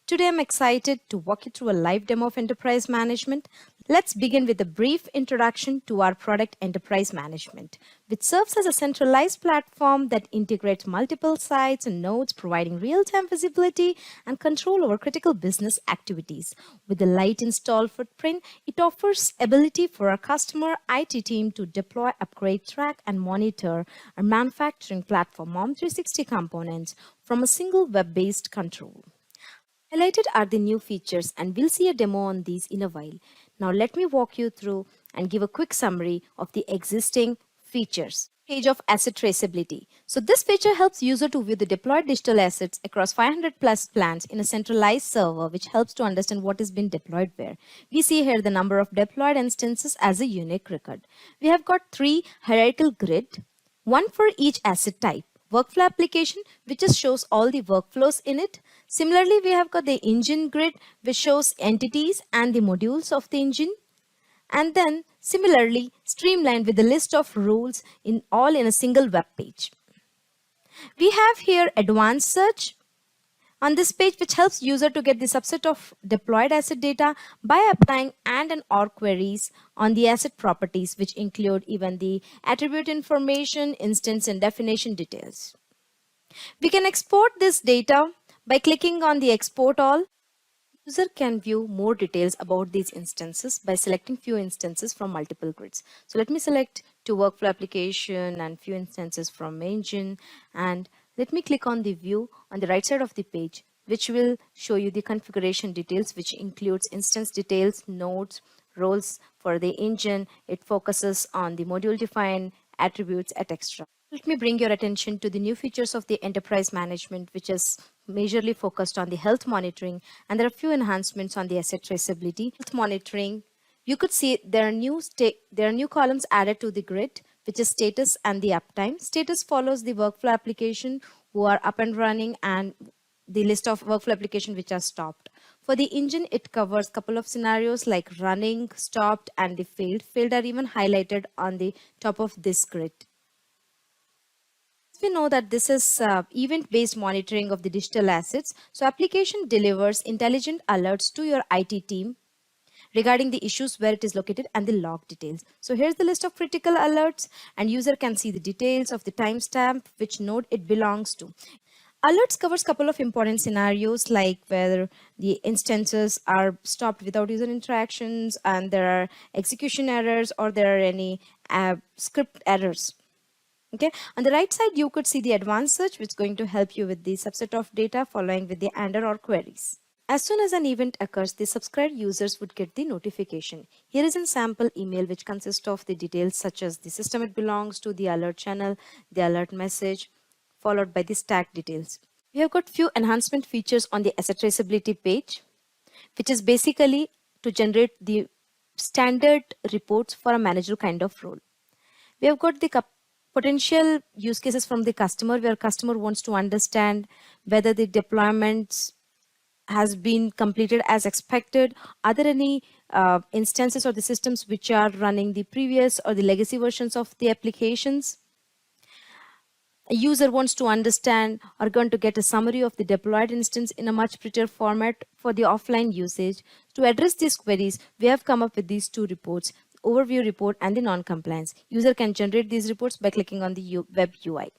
Today I'm excited to walk you through a live demo of enterprise management. Let's begin with a brief introduction to our product enterprise management, which serves as a centralized platform that integrates multiple sites and nodes, providing real-time visibility and control over critical business activities. With a light install footprint, it offers ability for our customer IT team to deploy, upgrade, track, and monitor our manufacturing platform MOM360 components from a single web-based control. Highlighted are the new features, and we'll see a demo on these in a while. Now let me walk you through and give a quick summary of the existing features. Page of asset traceability. So this feature helps user to view the deployed digital assets across 500 plus plants in a centralized server, which helps to understand what is being deployed where. We see here the number of deployed instances as a unique record. We have got 3 hierarchical grid, one for each asset type. Workflow application, which just shows all the workflows in it. Similarly, we have got the engine grid, which shows entities and the modules of the engine. And then similarly, streamlined with a list of rules all in a single web page. We have here advanced search on this page, which helps user to get the subset of deployed asset data by applying and or queries on the asset properties, which include even the attribute information, instance, and definition details. We can export this data by clicking on the export all. User can view more details about these instances by selecting few instances from multiple grids. So let me select 2 workflow application and few instances from engine, and let me click on the view on the right side of the page, which will show you the configuration details, which includes instance details, nodes, roles for the engine. It focuses on the module defined attributes, etc. Let me bring your attention to the new features of the enterprise management, which is majorly focused on the health monitoring, and there are a few enhancements on the asset traceability. Health monitoring, you could see there are new columns added to the grid, which is status and the uptime. Status follows the workflow application who are up and running and the list of workflow application which are stopped. For the engine, it covers a couple of scenarios like running, stopped, and the failed. Failed are even highlighted on the top of this grid. We know that this is event-based monitoring of the digital assets. So application delivers intelligent alerts to your IT team regarding the issues where it is located and the log details. So here's the list of critical alerts, and user can see the details of the timestamp, which node it belongs to. Alerts covers a couple of important scenarios like whether the instances are stopped without user interactions and there are execution errors or there are any script errors. Okay, on the right side, you could see the advanced search, which is going to help you with the subset of data following with the or queries. As soon as an event occurs, the subscribed users would get the notification. Here is a sample email which consists of the details such as the system it belongs to, the alert channel, the alert message, followed by the stack details. We have got few enhancement features on the asset traceability page, which is basically to generate the standard reports for a manager kind of role. We have got the potential use cases from the customer, where customer wants to understand whether the deployments has been completed as expected. Are there any instances or the systems which are running the previous or the legacy versions of the applications? A user wants to understand or going to get a summary of the deployed instance in a much prettier format for the offline usage. To address these queries, we have come up with these 2 reports, overview report and the non-compliance. User can generate these reports by clicking on the web UI.